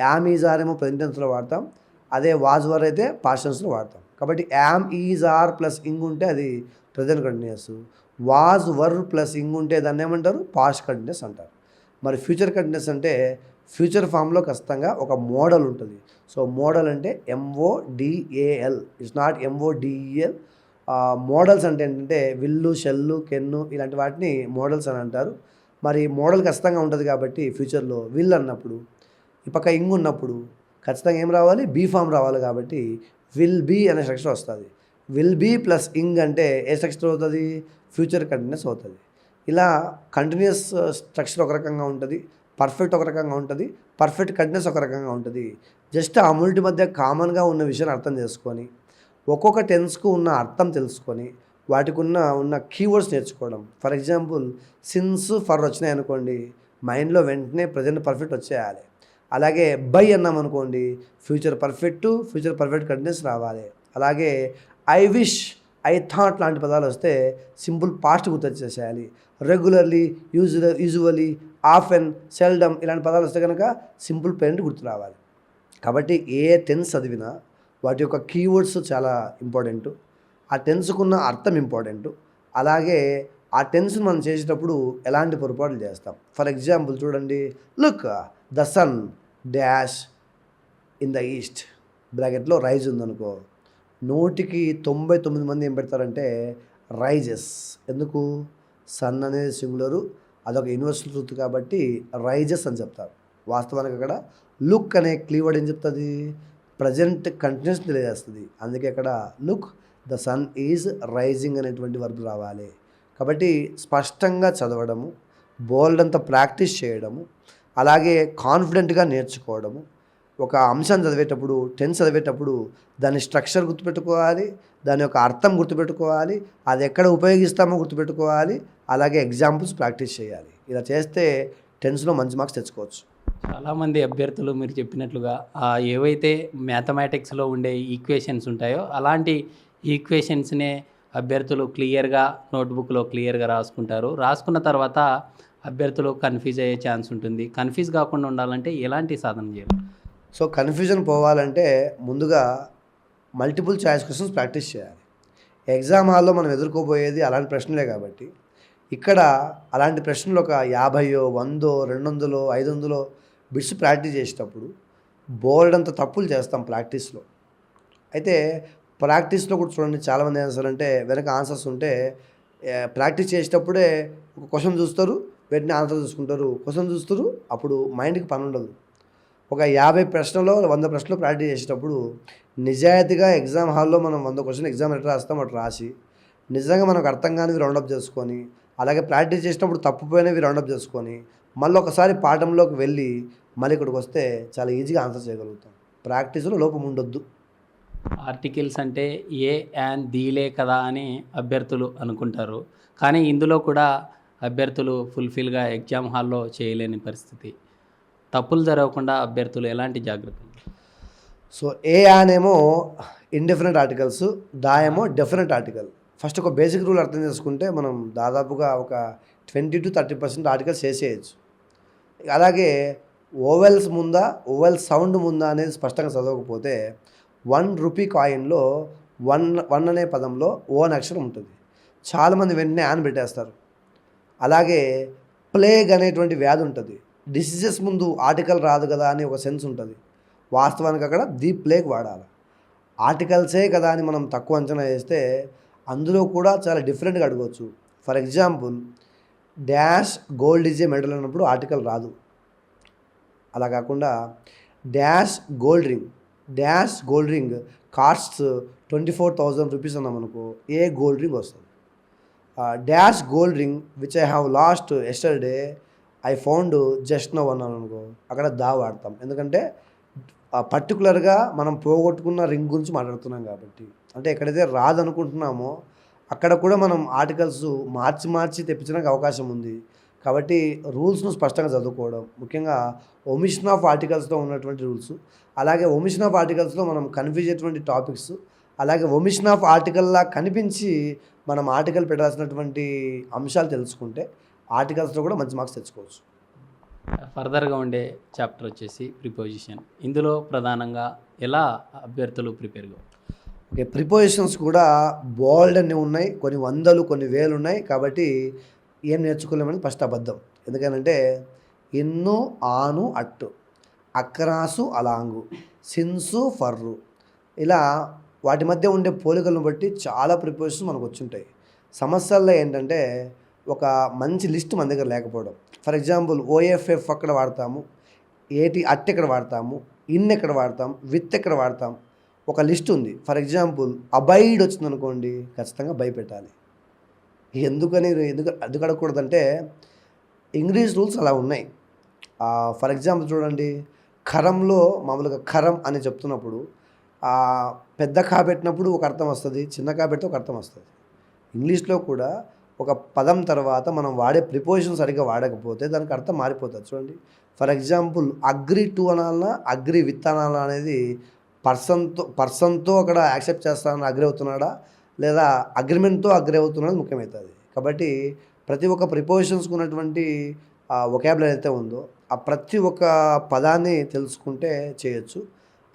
యామ్, ఈజ్, ఆర్ ఏమో ప్రజెంట్ టెన్స్లో వాడతాం, అదే వాజ్, వర్ అయితే పాస్ట్ టెన్స్లో వాడతాం. కాబట్టి am, is, are plus ing ఉంటే అది present continuous, was, were plus ing ఉంటే దాన్ని ఏమంటారు, పాస్ట్ కంటిన్యూస్ అంటారు. మరి ఫ్యూచర్ కంటిన్యూస్ అంటే ఫ్యూచర్ ఫామ్లో ఖచ్చితంగా ఒక మోడల్ ఉంటుంది. సో మోడల్ అంటే MODAL, it's not MODEL. Models అంటే ఏంటంటే విల్లు, షెల్లు, కెన్ను ఇలాంటి వాటిని మోడల్స్ అని అంటారు. మరి మోడల్ ఖచ్చితంగా ఉంటుంది కాబట్టి ఫ్యూచర్లో విల్ అన్నప్పుడు ఈ పక్క ఇంగ్ ఉన్నప్పుడు ఖచ్చితంగా ఏం రావాలి, బీ ఫామ్ రావాలి. కాబట్టి విల్ బీ అనే స్ట్రక్చర్ వస్తుంది. విల్ బీ ప్లస్ ఇంగ్ అంటే ఏ స్ట్రక్చర్ అవుతుంది, ఫ్యూచర్ కంటిన్యూస్ అవుతుంది. ఇలా కంటిన్యూస్ స్ట్రక్చర్ ఒక రకంగా ఉంటుంది, పర్ఫెక్ట్ ఒక రకంగా ఉంటుంది, పర్ఫెక్ట్ కంటిన్యూస్ ఒక రకంగా ఉంటుంది. జస్ట్ ఆ మూడింటి మధ్య కామన్గా ఉన్న విషయాన్ని అర్థం చేసుకొని ఒక్కొక్క టెన్స్కు ఉన్న అర్థం తెలుసుకొని వాటికి ఉన్న కీవర్డ్స్ నేర్చుకోవడం. ఫర్ ఎగ్జాంపుల్ సిన్స్, ఫర్ వచ్చినాయి అనుకోండి, మైండ్లో వెంటనే ప్రజెంట్ పర్ఫెక్ట్ వచ్చేయాలి. అలాగే బై అన్నాం అనుకోండి, ఫ్యూచర్ పర్ఫెక్ట్ కంటిన్యూస్ రావాలి. అలాగే ఐ విష్, ఐ థాట్ లాంటి పదాలు వస్తే సింపుల్ పాస్ట్ గుర్తొచ్చేసేయాలి. రెగ్యులర్లీ, యూజువలీ, ఆఫెన్, సెల్డమ్ ఇలాంటి పదాలు వస్తే కనుక సింపుల్ ప్రెజెంట్ గుర్తు రావాలి. కాబట్టి ఏ టెన్స్ చదివినా వాటి యొక్క కీవర్డ్స్ చాలా ఇంపార్టెంటు, ఆ టెన్స్కున్న అర్థం ఇంపార్టెంటు. అలాగే ఆ టెన్స్ మనం చేసేటప్పుడు ఎలాంటి పొరపాట్లు చేస్తాం. ఫర్ ఎగ్జాంపుల్ చూడండి, look the sun dash in the east, బ్రాకెట్లో రైజ్ ఉందనుకో, 99 మంది ఏం పెడతారంటే రైజెస్. ఎందుకు, సన్ అనేది సింగులరు, అదొక యూనివర్సల్ ట్రూత్ కాబట్టి రైజెస్ అని చెప్తారు. వాస్తవానికి అక్కడ లుక్ అనే కీవర్డ్ ఏం చెప్తుంది, ప్రజెంట్ కంటిన్యూస్ తెలియజేస్తుంది. అందుకే అక్కడ look the sun is rising అనేటువంటి వర్బ్ రావాలి. కాబట్టి స్పష్టంగా చదవడము, బోల్డ్ అంతా ప్రాక్టీస్ చేయడము, అలాగే కాన్ఫిడెంట్గా నేర్చుకోవడము. ఒక అంశాన్ని చదివేటప్పుడు, టెన్స్ చదివేటప్పుడు దాని స్ట్రక్చర్ గుర్తుపెట్టుకోవాలి, దాని యొక్క అర్థం గుర్తుపెట్టుకోవాలి, అది ఎక్కడ ఉపయోగిస్తామో గుర్తుపెట్టుకోవాలి, అలాగే ఎగ్జాంపుల్స్ ప్రాక్టీస్ చేయాలి. ఇలా చేస్తే టెన్స్లో మంచి మార్క్స్ తెచ్చుకోవచ్చు. చాలామంది అభ్యర్థులు మీరు చెప్పినట్లుగా ఏవైతే మ్యాథమెటిక్స్లో ఉండే ఈక్వేషన్స్ ఉంటాయో అలాంటి ఈక్వేషన్స్నే అభ్యర్థులు క్లియర్గా నోట్బుక్లో క్లియర్గా రాసుకుంటారు. రాసుకున్న తర్వాత అభ్యర్థులు కన్ఫ్యూజ్ అయ్యే ఛాన్స్ ఉంటుంది. కన్ఫ్యూజ్ కాకుండా ఉండాలంటే ఎలాంటి సాధన చేయాలి? సో కన్ఫ్యూజన్ పోవాలంటే ముందుగా మల్టిపుల్ చాయిస్ క్వశ్చన్స్ ప్రాక్టీస్ చేయాలి. ఎగ్జామ్ హాల్లో మనం ఎదుర్కోబోయేది అలాంటి ప్రశ్నలే కాబట్టి ఇక్కడ అలాంటి ప్రశ్నలు ఒక 50, 100, 200, 500 బిట్స్ ప్రాక్టీస్ చేసేటప్పుడు బోల్డ్ అంత తప్పులు చేస్తాం ప్రాక్టీస్లో. అయితే ప్రాక్టీస్లో కూడా చూడండి, చాలామంది ఏం చేస్తారంటే వెనక ఆన్సర్స్ ఉంటే ప్రాక్టీస్ చేసేటప్పుడే ఒక క్వశ్చన్ చూస్తారు, వెంటనే ఆన్సర్ చూసుకుంటారు, క్వశ్చన్ చూస్తారు, అప్పుడు మైండ్కి పని ఉండదు. ఒక 50 ప్రశ్నలో 100 ప్రశ్నలు ప్రాక్టీస్ చేసేటప్పుడు నిజాయితీగా ఎగ్జామ్ హాల్లో మనం 100 క్వశ్చన్ ఎగ్జామ్ ఎట్లా రాస్తాం అట్లా రాసి నిజంగా మనకు అర్థం కానివి రౌండప్ చేసుకొని, అలాగే ప్రాక్టీస్ చేసినప్పుడు తప్పుపోయినవి రౌండప్ చేసుకొని మళ్ళీ ఒకసారి పాఠంలోకి వెళ్ళి మళ్ళీ ఇక్కడికి వస్తే చాలా ఈజీగా ఆన్సర్ చేయగలుగుతాం. ప్రాక్టీస్లో లోపం ఉండొద్దు. ఆర్టికల్స్ అంటే ఏ అండ్ దీలే కదా అని అభ్యర్థులు అనుకుంటారు, కానీ ఇందులో కూడా అభ్యర్థులు ఫుల్ఫిల్గా ఎగ్జామ్ హాల్లో చేయలేని పరిస్థితి. తప్పులు జరగకుండా అభ్యర్థులు ఎలాంటి జాగ్రత్తలు? సో ఏ అనేమో ఇండిఫరెంట్ ఆర్టికల్స్, దా ఏమో డెఫినెట్ ఆర్టికల్. ఫస్ట్ ఒక బేసిక్ రూల్ అర్థం చేసుకుంటే మనం దాదాపుగా ఒక 20 to 30% ఆర్టికల్స్ చేసేయచ్చు. అలాగే ఓవెల్స్ ముందా ఓవెల్ సౌండ్ ముందా అనేది స్పష్టంగా చదవకపోతే 1 రూపీ కాయిన్లో వన్ అనే పదంలో ఓ అనే అక్షరం ఉంటుంది. చాలామంది వెంటనే ఆన్ పెట్టేస్తారు. అలాగే ప్లేగ్ అనేటువంటి వ్యాధి ఉంటుంది. డిసీజెస్ ముందు ఆర్టికల్ రాదు కదా అని ఒక సెన్స్ ఉంటుంది. వాస్తవానికి అక్కడ ది ప్లేగ్ వాడాలి. ఆర్టికల్సే కదా అని మనం తక్కువ అంచనా వేస్తే అందులో కూడా చాలా డిఫరెంట్గా అడగవచ్చు. For example dash gold is a medal అన్నప్పుడు ఆర్టికల్ రాదు. అలా కాకుండా dash gold ring costs 24,000 rupees అన్నాం అనుకో, ఏ గోల్డ్ రింగ్ వస్తుంది. Dash gold ring which I have lost yesterday I found just now అన్నాను అనుకో, అక్కడ దా వాడతాం. ఎందుకంటే పర్టికులర్గా మనం పోగొట్టుకున్న రింగ్ గురించి మాట్లాడుతున్నాం కాబట్టి. అంటే ఎక్కడైతే రాదనుకుంటున్నామో అక్కడ కూడా మనం ఆర్టికల్స్ మార్చి తెప్పించడానికి అవకాశం ఉంది. కాబట్టి రూల్స్ను స్పష్టంగా చదువుకోవడం, ముఖ్యంగా ఒమిషన్ ఆఫ్ ఆర్టికల్స్లో ఉన్నటువంటి రూల్స్, అలాగే ఒమిషన్ ఆఫ్ ఆర్టికల్స్లో మనం కన్ఫ్యూజ్ అయ్యేటువంటి టాపిక్స్, అలాగే ఒమిషన్ ఆఫ్ ఆర్టికల్లా కనిపించి మనం ఆర్టికల్ పెట్టాల్సినటువంటి అంశాలు తెలుసుకుంటే ఆర్టికల్స్లో కూడా మంచి మార్క్స్ తెచ్చుకోవచ్చు. ఫర్దర్గా ఉండే చాప్టర్ వచ్చేసి ప్రిపోజిషన్. ఇందులో ప్రధానంగా ఎలా అభ్యర్థులు ప్రిపేర్ కావాలి? ఓకే, ప్రిపోజిషన్స్ కూడా బోల్డ్ అన్నీ ఉన్నాయి, కొన్ని వందలు కొన్ని వేలు ఉన్నాయి. కాబట్టి ఏం నేర్చుకోలేమని ఫస్ట్ అబద్ధం. ఎందుకనంటే ఇన్ను, ఆను, అట్టు, అక్రాసు, అలాంగు, సిన్సు, ఫర్రు, ఇలా వాటి మధ్య ఉండే పోలికలను బట్టి చాలా ప్రిపోజిషన్స్ మనకు వచ్చుంటాయి. సమస్యల్లో ఏంటంటే ఒక మంచి లిస్ట్ మన దగ్గర లేకపోవడం. ఫర్ ఎగ్జాంపుల్ ఓఎఫ్ఎఫ్ అక్కడ వాడతాము, అట్ ఎక్కడ వాడతాము, ఇన్ ఎక్కడ వాడతాం, విత్ ఎక్కడ వాడతాం, ఒక లిస్ట్ ఉంది. ఫర్ ఎగ్జాంపుల్ అబైడ్ వచ్చింది అనుకోండి, ఖచ్చితంగా బై పెట్టాలి. ఎందుకు అడగకూడదంటే ఇంగ్లీష్ రూల్స్ అలా ఉన్నాయి. ఫర్ ఎగ్జాంపుల్ చూడండి, ఖరంలో మామూలుగా ఖరం అని చెప్తున్నప్పుడు పెద్ద కా పెట్టినప్పుడు ఒక అర్థం వస్తుంది, చిన్న కా పెడితే ఒక అర్థం వస్తుంది. ఇంగ్లీష్లో కూడా ఒక పదం తర్వాత మనం వాడే ప్రిపోజిషన్ సరిగ్గా వాడకపోతే దానికి అర్థం మారిపోతుంది. చూడండి, ఫర్ ఎగ్జాంపుల్ అగ్రి టు అనాలన్నా అగ్రి విత్ అనాలన్నా అనేది పర్సన్తో అక్కడ యాక్సెప్ట్ చేస్తానని అగ్రి అవుతున్నాడా లేదా అగ్రిమెంట్తో అగ్రి అవుతున్నాడు ముఖ్యమవుతుంది. కాబట్టి ప్రతి ఒక్క ప్రిపోజిషన్స్కి ఉన్నటువంటి వొకాబులరీ అయితే ఉందో ఆ ప్రతి ఒక్క పదాన్ని తెలుసుకుంటే చేయొచ్చు.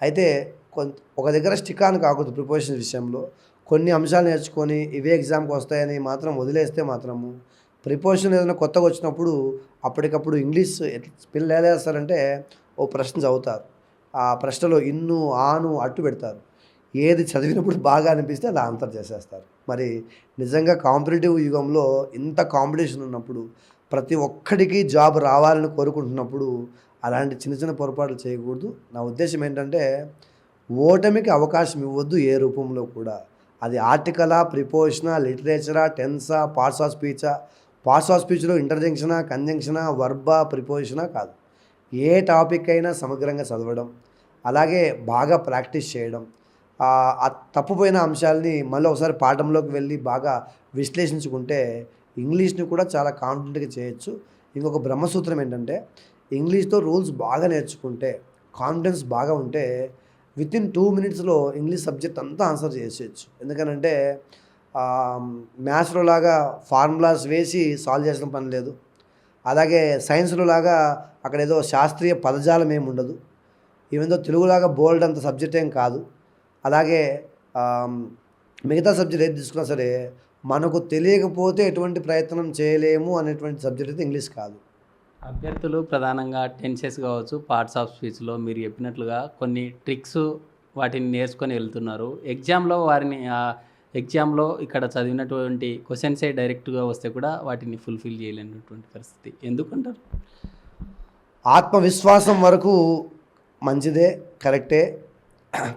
అయితే ఒక దగ్గర స్టిక్ ఆన్ కాకూడదు. ప్రిపోజిషన్ విషయంలో కొన్ని అంశాలు నేర్చుకొని ఇవే ఎగ్జామ్కి వస్తాయని మాత్రం వదిలేస్తే మాత్రము ప్రిపోజిషన్ ఏదైనా కొత్తగా వచ్చినప్పుడు అప్పటికప్పుడు ఇంగ్లీష్ పిల్లలు ఎలా చేస్తారంటే ఓ ప్రశ్న చదువుతారు, ఆ ప్రశ్నలో ఇన్ను, ఆను, అట్టు పెడతారు. ఏది చదివినప్పుడు బాగా అనిపిస్తే అలా ఆన్సర్ చేసేస్తారు. మరి నిజంగా కాంపిటేటివ్ యుగంలో ఇంత కాంపిటీషన్ ఉన్నప్పుడు ప్రతి ఒక్కడికి జాబ్ రావాలని కోరుకుంటున్నప్పుడు అలాంటి చిన్న చిన్న పొరపాట్లు చేయకూడదు. నా ఉద్దేశం ఏంటంటే ఓటమికి అవకాశం ఇవ్వద్దు ఏ రూపంలో కూడా. అది ఆర్టికలా, ప్రిపోజిషనా, లిటరేచరా, టెన్సా, పార్ట్స్ ఆఫ్ స్పీచా. పార్ట్స్ ఆఫ్ స్పీచ్లో ఇంటర్జంక్షనా, కంజంక్షనా, వర్బా, ప్రిపోజిషనా కాదు. ఏ టాపిక్ అయినా సమగ్రంగా చదవడం, అలాగే బాగా ప్రాక్టీస్ చేయడం, తప్పుపోయిన అంశాలని మళ్ళీ ఒకసారి పాఠంలోకి వెళ్ళి బాగా విశ్లేషించుకుంటే ఇంగ్లీష్ని కూడా చాలా కాన్ఫిడెంట్గా చేయొచ్చు. ఇంకొక బ్రహ్మసూత్రం ఏంటంటే ఇంగ్లీష్తో రూల్స్ బాగా నేర్చుకుంటే, కాన్ఫిడెన్స్ బాగా ఉంటే వితిన్ 2 minutesలో ఇంగ్లీష్ సబ్జెక్ట్ అంతా ఆన్సర్ చేసేయచ్చు. ఎందుకనంటే మ్యాథ్స్లో లాగా ఫార్ములాస్ వేసి సాల్వ్ చేసిన పని లేదు. అలాగే సైన్స్లో లాగా అక్కడ ఏదో శాస్త్రీయ పదజాలం ఏమి ఉండదు. ఈవెందో తెలుగులాగా బోల్డ్ అంత సబ్జెక్ట్ ఏం కాదు. అలాగే మిగతా సబ్జెక్ట్ ఏది తీసుకున్నా సరే మనకు తెలియకపోతే ఎటువంటి ప్రయత్నం చేయలేము అనేటువంటి సబ్జెక్ట్ అయితే ఇంగ్లీష్ కాదు. అభ్యర్థులు ప్రధానంగా టెన్సెస్ కావచ్చు, పార్ట్స్ ఆఫ్ స్పీచ్‌లో మీరు చెప్పినట్లుగా కొన్ని ట్రిక్స్ వాటిని నేర్చుకొని వెళ్తున్నారు. ఎగ్జామ్‌లో ఇక్కడ చదివినటువంటి క్వెషన్సే డైరెక్ట్‌గా వస్తే కూడా వాటిని ఫుల్‌ఫిల్ చేయలేనటువంటి పరిస్థితి. ఎందుకంటారు? ఆత్మవిశ్వాసం వరకు మంచిదే, కరెక్టే.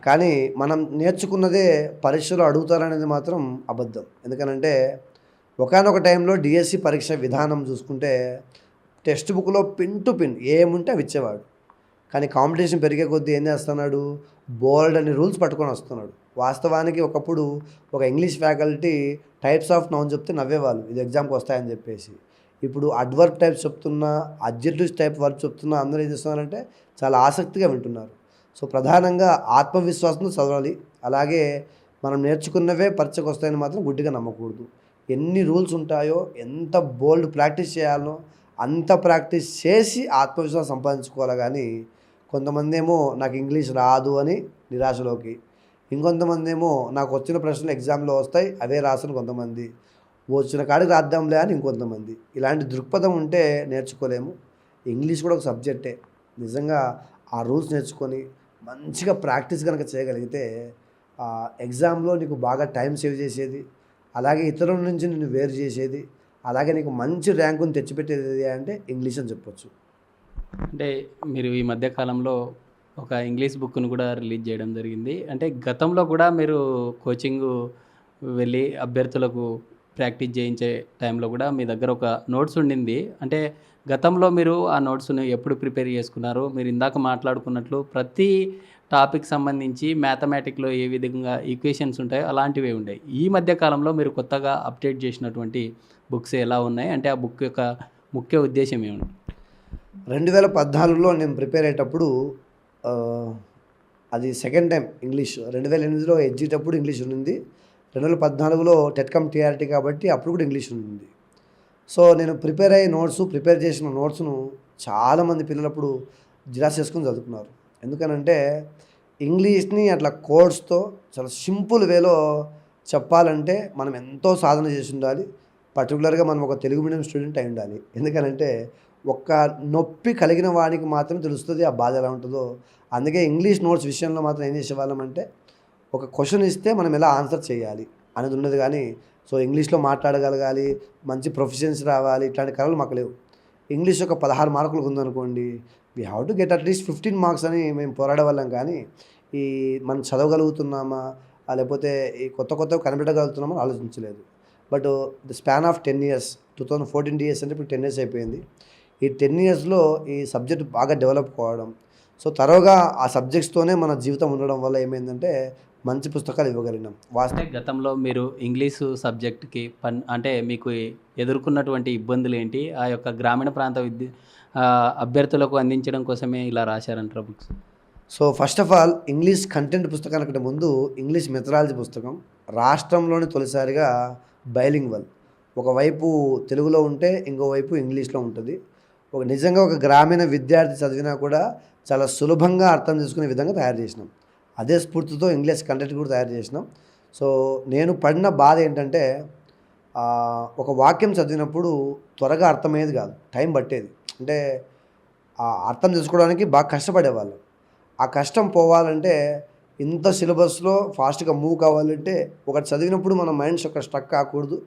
కానీ మనం నేర్చుకున్నదే పరీక్షలో అడుగుతారనేది మాత్రం అబద్ధం. ఎందుకనంటే ఒకానొక టైంలో డిఎస్సి పరీక్ష విధానం చూసుకుంటే టెక్స్ట్ బుక్‌లో పిన్ టు పిన్ ఏముంటే అవి ఇచ్చేవాడు. కానీ కాంపిటీషన్ పెరిగే కొద్దీ ఏం చేస్తున్నాడు, బోల్డ్ అని రూల్స్ పట్టుకొని వస్తున్నాడు. వాస్తవానికి ఒకప్పుడు ఒక English faculty types of noun చెప్తే నవ్వేవాళ్ళు, ఇది ఎగ్జామ్కి వస్తాయని చెప్పేసి. ఇప్పుడు అడ్వర్బ్ టైప్స్ చెప్తున్నా, అడ్జెక్టివ్స్ టైప్ వర్బ్ చెప్తున్నా అందరూ ఏం చేస్తున్నారంటే చాలా ఆసక్తిగా వింటున్నారు. సో ప్రధానంగా ఆత్మవిశ్వాసంతో చదవాలి. అలాగే మనం నేర్చుకున్నవే పరీక్షకు వస్తాయని మాత్రం గుడ్డిగా నమ్మకూడదు. ఎన్ని రూల్స్ ఉంటాయో, ఎంత బోల్డ్ ప్రాక్టీస్ చేయాలనో అంత ప్రాక్టీస్ చేసి ఆత్మవిశ్వాసం సంపాదించుకోవాలి. కానీ కొంతమంది ఏమో నాకు ఇంగ్లీష్ రాదు అని నిరాశలోకి, ఇంకొంతమంది ఏమో నాకు వచ్చిన ప్రశ్నలు ఎగ్జామ్లో వస్తాయి అవే రాసిన కొంతమంది, వచ్చిన కాడికి రాద్దాంలే అని ఇంకొంతమంది. ఇలాంటి దృక్పథం ఉంటే నేర్చుకోలేము. ఇంగ్లీష్ కూడా ఒక సబ్జెక్టే. నిజంగా ఆ రూల్స్ నేర్చుకొని మంచిగా ప్రాక్టీస్ కనుక చేయగలిగితే ఎగ్జామ్లో నీకు బాగా టైం సేవ్ చేసేది, అలాగే ఇతరుల నుంచి నిన్ను వేరు చేసేది, అలాగే నీకు మంచి ర్యాంకుని తెచ్చిపెట్టేది అంటే ఇంగ్లీష్ అని చెప్పొచ్చు. అంటే మీరు ఈ మధ్య కాలంలో ఒక ఇంగ్లీష్ బుక్‌ను కూడా రిలీజ్ చేయడం జరిగింది. అంటే గతంలో కూడా మీరు కోచింగు వెళ్ళి అభ్యర్థులకు ప్రాక్టీస్ చేయించే టైంలో కూడా మీ దగ్గర ఒక నోట్స్ ఉండింది. అంటే గతంలో మీరు ఆ నోట్స్‌ని ఎప్పుడు ప్రిపేర్ చేసుకున్నారు? మీరు ఇందాక మాట్లాడుకున్నట్లు ప్రతి టాపిక్ సంబంధించి మ్యాథమెటిక్‌లో ఏ విధంగా ఈక్వేషన్స్ ఉంటాయో అలాంటివే ఉండేవి. ఈ మధ్య కాలంలో మీరు కొత్తగా అప్డేట్ చేసినటువంటి బుక్స్ ఎలా ఉన్నాయి? అంటే ఆ బుక్ యొక్క ముఖ్య ఉద్దేశ్యం ఏమిటి? 2014లో నేను ప్రిపేర్ అయ్యేటప్పుడు అది సెకండ్ టైం ఇంగ్లీష్. 2008లో ఎగ్జిట్ ఇంగ్లీష్ ఉండింది. 2014లో టెట్‌కమ్ టీఆర్‌టీ కాబట్టి అప్పుడు కూడా ఇంగ్లీష్ ఉండింది. సో నేను ప్రిపేర్ చేసిన నోట్స్‌ను చాలామంది పిల్లలప్పుడు జిరాక్స్ చేసుకొని చదువుకున్నారు. ఎందుకనంటే ఇంగ్లీష్‌ని అట్లా కోడ్స్‌తో చాలా సింపుల్ వేలో చెప్పాలంటే మనం ఎంతో సాధన చేసి ఉండాలి. పర్టికులర్గా మనం ఒక తెలుగు మీడియం స్టూడెంట్ అయి ఉండాలి. ఎందుకనంటే ఒక్క నొప్పి కలిగిన వాడికి మాత్రమే తెలుస్తుంది ఆ బాధ ఎలా ఉంటుందో. అందుకే ఇంగ్లీష్ నోట్స్ విషయంలో మాత్రం ఏం చేసేవాళ్ళమంటే ఒక క్వశ్చన్ ఇస్తే మనం ఎలా ఆన్సర్ చేయాలి అనేది ఉన్నది. కానీ సో ఇంగ్లీష్లో మాట్లాడగలగాలి, మంచి ప్రొఫిషియన్సీ రావాలి, ఇట్లాంటి కళలు మాకు లేవు. ఇంగ్లీష్ ఒక 16 మార్కులకు ఉందనుకోండి, we have to get at least 15 marks అని మేము పోరాడేవాళ్ళం. కానీ ఈ మనం చదవగలుగుతున్నామా లేకపోతే ఈ కొత్తవి కనిపెట్టగలుగుతున్నామా అని ఆలోచించలేదు. But the span of 10 years, 2014 డిఎస్ అంటే ఇప్పుడు 10 years అయిపోయింది. ఈ 10 yearsలో ఈ సబ్జెక్ట్ బాగా డెవలప్ కావడం, సో తరోగా ఆ సబ్జెక్ట్స్తోనే మన జీవితం ఉండడం వల్ల ఏమైందంటే మంచి పుస్తకాలు ఇవ్వగలిగినాం. అంటే గతంలో మీరు ఇంగ్లీషు సబ్జెక్ట్‌కి అంటే మీకు ఎదుర్కొన్నటువంటి ఇబ్బందులు ఏంటి? ఆ యొక్క గ్రామీణ ప్రాంత అభ్యర్థులకు అందించడం కోసమే ఇలా రాశారంటారా books? So first of all English content పుస్తకానికంటే ముందు ఇంగ్లీష్ మెథడాలజీ పుస్తకం రాష్ట్రంలోనే తొలిసారిగా బైలింగ్వల్. ఒకవైపు తెలుగులో ఉంటే ఇంకోవైపు ఇంగ్లీష్లో ఉంటుంది. నిజంగా ఒక గ్రామీణ విద్యార్థి చదివినా కూడా చాలా సులభంగా అర్థం చేసుకునే విధంగా తయారు చేసినాం. అదే స్ఫూర్తితో ఇంగ్లీష్ కంటెంట్ కూడా తయారు చేసినాం. సో నేను పడిన బాధ ఏంటంటే ఒక వాక్యం చదివినప్పుడు త్వరగా అర్థమయ్యేది కాదు, టైం పట్టేది. అంటే అర్థం చేసుకోవడానికి బాగా కష్టపడేవాళ్ళం. ఆ కష్టం పోవాలంటే ఇంత సిలబస్లో ఫాస్ట్గా మూవ్ కావాలంటే ఒకటి చదివినప్పుడు మన మైండ్స్ ఒక స్ట్రక్ కాకూడదు.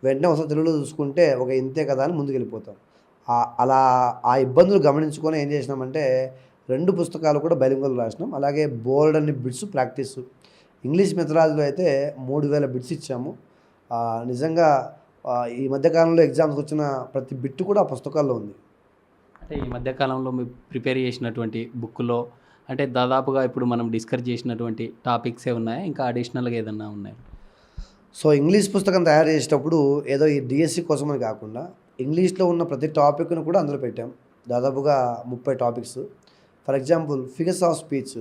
వెంటనే ఒకసారి తెలుగులో చూసుకుంటే ఒక ఇంతే కదా అని ముందుకు వెళ్ళిపోతాం. అలా ఆ ఇబ్బందులు గమనించుకొని ఏం చేసినామంటే 2 పుస్తకాలు కూడా బైలింగ్వల్ రాసినాం. అలాగే బోల్డ్ అన్ని బిట్స్ ప్రాక్టీస్. ఇంగ్లీష్ మెథడాలజీలో అయితే 3000 బిట్స్ ఇచ్చాము. నిజంగా ఈ మధ్యకాలంలో ఎగ్జామ్స్కి వచ్చిన ప్రతి బిట్ కూడా ఆ పుస్తకాల్లో ఉంది. అంటే ఈ మధ్యకాలంలో మీరు ప్రిపేర్ చేసినటువంటి బుక్లో అంటే దాదాపుగా ఇప్పుడు మనం డిస్కస్ చేసినటువంటి టాపిక్సే ఉన్నాయా? ఇంకా అడిషనల్గా ఏదన్నా ఉన్నాయా? సో ఇంగ్లీష్ పుస్తకం తయారు చేసేటప్పుడు ఏదో ఈ డిఎస్సి కోసమని కాకుండా ఇంగ్లీష్లో ఉన్న ప్రతి టాపిక్ను కూడా అందులో పెట్టాం. దాదాపుగా 30 topics. For example figures of speech,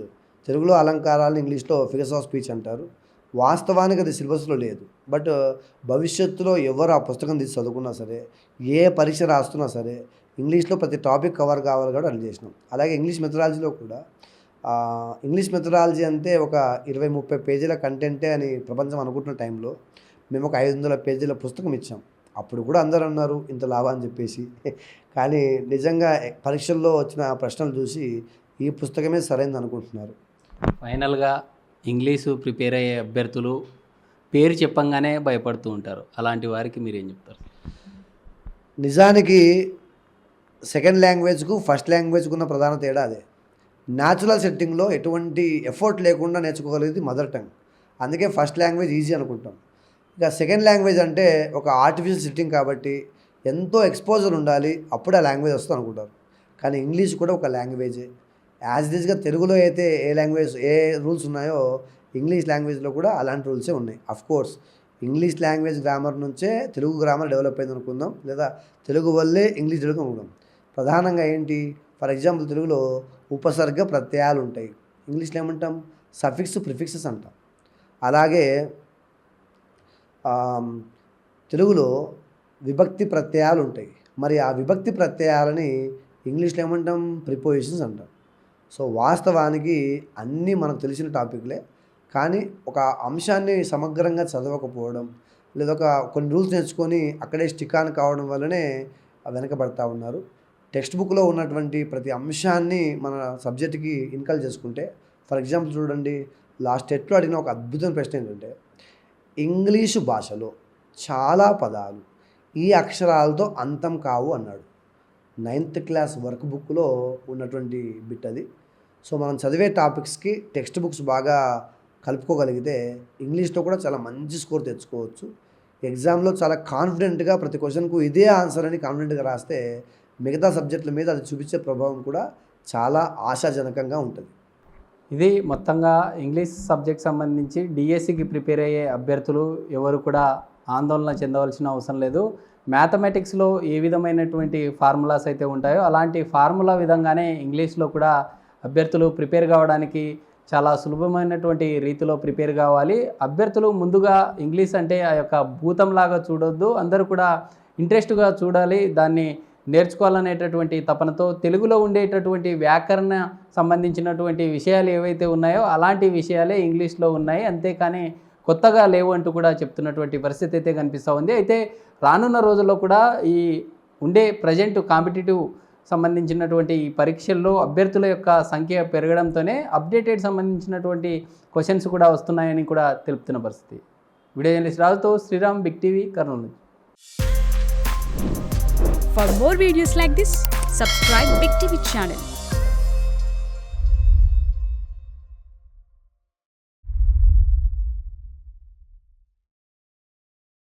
తెలుగులో అలంకారాలు, ఇంగ్లీష్లో ఫిగర్స్ ఆఫ్ స్పీచ్ అంటారు. వాస్తవానికి అది సిలబస్లో లేదు. బట్ భవిష్యత్తులో ఎవరు ఆ పుస్తకం తీసి చదువుకున్నా సరే, ఏ పరీక్ష రాస్తున్నా సరే ఇంగ్లీష్లో ప్రతి టాపిక్ కవర్ కావాలి కూడా అది చేసినాం. అలాగే ఇంగ్లీష్ మెథడాలజీలో కూడా ఇంగ్లీష్ మెథడాలజీ అంటే ఒక 20-30 పేజీల కంటెంటే అని ప్రపంచం అనుకుంటున్న టైంలో మేము ఒక 500 పేజీల పుస్తకం ఇచ్చాం. అప్పుడు కూడా అందరూ అన్నారు ఇంత లాభా అని చెప్పేసి. కానీ నిజంగా పరీక్షల్లో వచ్చిన ప్రశ్నలు చూసి ఈ పుస్తకమే సరైనది అనుకుంటున్నారు. ఫైనల్గా ఇంగ్లీషు ప్రిపేర్ అయ్యే అభ్యర్థులు పేరు చెప్పంగానే భయపడుతూ ఉంటారు. అలాంటి వారికి మీరు ఏం చెప్తారు? నిజానికి సెకండ్ లాంగ్వేజ్కు ఫస్ట్ లాంగ్వేజ్కు ఉన్న ప్రధాన తేడా అదే. న్యాచురల్ సెట్టింగ్లో ఎటువంటి ఎఫర్ట్ లేకుండా నేర్చుకోగలిగేది మదర్ టంగ్. అందుకే ఫస్ట్ లాంగ్వేజ్ ఈజీ అనుకుంటాం. ఇక సెకండ్ లాంగ్వేజ్ అంటే ఒక ఆర్టిఫిషియల్ సెట్టింగ్ కాబట్టి ఎంతో ఎక్స్పోజర్ ఉండాలి, అప్పుడే ఆ లాంగ్వేజ్ వస్తుంది అనుకుంటారు. కానీ ఇంగ్లీష్ కూడా ఒక లాంగ్వేజే. యాజ్ ఇట్ ఈస్గా తెలుగులో అయితే ఏ రూల్స్ ఉన్నాయో ఇంగ్లీష్ లాంగ్వేజ్లో కూడా అలాంటి రూల్సే ఉన్నాయి. కోర్స్ ఇంగ్లీష్ లాంగ్వేజ్ గ్రామర్ నుంచే తెలుగు గ్రామర్ డెవలప్ అయింది అనుకుందాం, లేదా తెలుగు వల్లే ఇంగ్లీష్ డెవలప్ అనుకుందాం. ప్రధానంగా ఏంటి, ఫర్ ఎగ్జాంపుల్ తెలుగులో ఉపసర్గ ప్రత్యయాలు ఉంటాయి, ఇంగ్లీష్లో ఏమంటాం సఫిక్స్ ప్రిఫిక్సెస్ అంటాం. అలాగే తెలుగులో విభక్తి ప్రత్యయాలు ఉంటాయి, మరి ఆ విభక్తి ప్రత్యయాలని ఇంగ్లీష్లో ఏమంటాం ప్రిపోజిషన్స్ అంటాం. సో వాస్తవానికి అన్నీ మనకు తెలిసిన టాపిక్లే, కానీ ఒక అంశాన్ని సమగ్రంగా చదవకపోవడం లేదా కొన్ని రూల్స్ నేర్చుకొని అక్కడే స్టిక్ ఆన్ కావడం వల్లనే వెనకబడతా ఉన్నారు. టెక్స్ట్ బుక్లో ఉన్నటువంటి ప్రతి అంశాన్ని మన సబ్జెక్ట్కి ఇన్కల్ చేసుకుంటే, ఫర్ ఎగ్జాంపుల్ చూడండి, లాస్ట్ టెట్లో అడిగిన ఒక అద్భుతమైన ప్రశ్న ఏంటంటే, ఇంగ్లీషు భాషలో చాలా పదాలు ఈ అక్షరాలతో అంతం కావు అన్నాడు. 9th క్లాస్ వర్క్ బుక్లో ఉన్నటువంటి బిట్ అది. సో మనం చదివే టాపిక్స్కి టెక్స్ట్ బుక్స్ బాగా కలుపుకోగలిగితే ఇంగ్లీష్లో కూడా చాలా మంచి స్కోర్ తెచ్చుకోవచ్చు. ఎగ్జామ్లో చాలా కాన్ఫిడెంట్గా ప్రతి క్వశ్చన్కు ఇదే ఆన్సర్ అని కాన్ఫిడెంట్గా రాస్తే మిగతా సబ్జెక్టుల మీద అది చూపించే ప్రభావం కూడా చాలా ఆశాజనకంగా ఉంటుంది. ఇది మొత్తంగా ఇంగ్లీష్ సబ్జెక్ట్ సంబంధించి డిఎస్సికి ప్రిపేర్ అయ్యే అభ్యర్థులు ఎవరు కూడా ఆందోళన చెందవలసిన అవసరం లేదు. మ్యాథమెటిక్స్లో ఏ విధమైనటువంటి ఫార్ములాస్ అయితే ఉంటాయో అలాంటి ఫార్ములా విధంగానే ఇంగ్లీష్లో కూడా అభ్యర్థులు ప్రిపేర్ కావడానికి చాలా సులభమైనటువంటి రీతిలో ప్రిపేర్ కావాలి. అభ్యర్థులు ముందుగా ఇంగ్లీష్ అంటే ఆ యొక్క భూతంలాగా చూడొద్దు, అందరూ కూడా ఇంట్రెస్ట్గా చూడాలి, దాన్ని నేర్చుకోవాలనేటటువంటి తపనతో తెలుగులో ఉండేటటువంటి వ్యాకరణ సంబంధించినటువంటి విషయాలు ఏవైతే ఉన్నాయో అలాంటి విషయాలే ఇంగ్లీష్లో ఉన్నాయి, అంతేకాని కొత్తగా లేవు అంటూ కూడా చెప్తున్నటువంటి పరిస్థితి అయితే కనిపిస్తూ ఉంది. అయితే రానున్న రోజుల్లో కూడా ఈ ఉండే ప్రజెంట్ కాంపిటేటివ్ సంబంధించినటువంటి ఈ పరీక్షల్లో అభ్యర్థుల యొక్క సంఖ్య పెరగడంతోనే అప్డేటెడ్ సంబంధించినటువంటి క్వశ్చన్స్ కూడా వస్తున్నాయని కూడా తెలుపుతున్న పరిస్థితి. వీడియో జర్నలిస్ట్ రాజుతో Sriram, big TV, Kurnool. For more videos like this, subscribe Big TV channel.